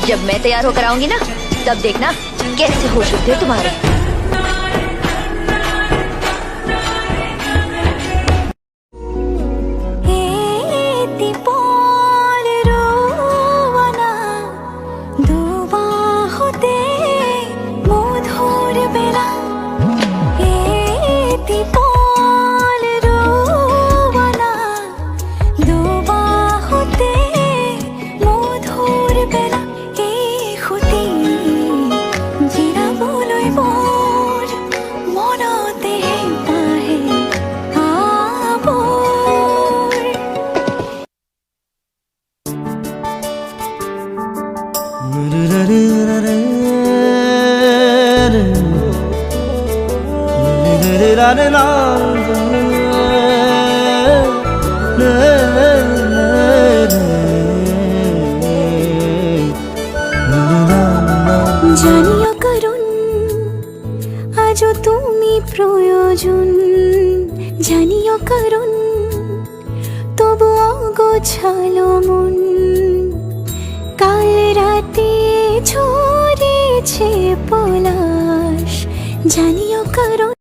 जब मैं तैयार होकर आऊंगी ना, तब देखना कैसे होश उठते तुम्हारे। জানিও কারণ আজও তুমি প্রয়োজন, জানিও কারণ তবু অগোছালো মন, কাল রাতে ঝরেছে পলাশ, জানিও কারণ।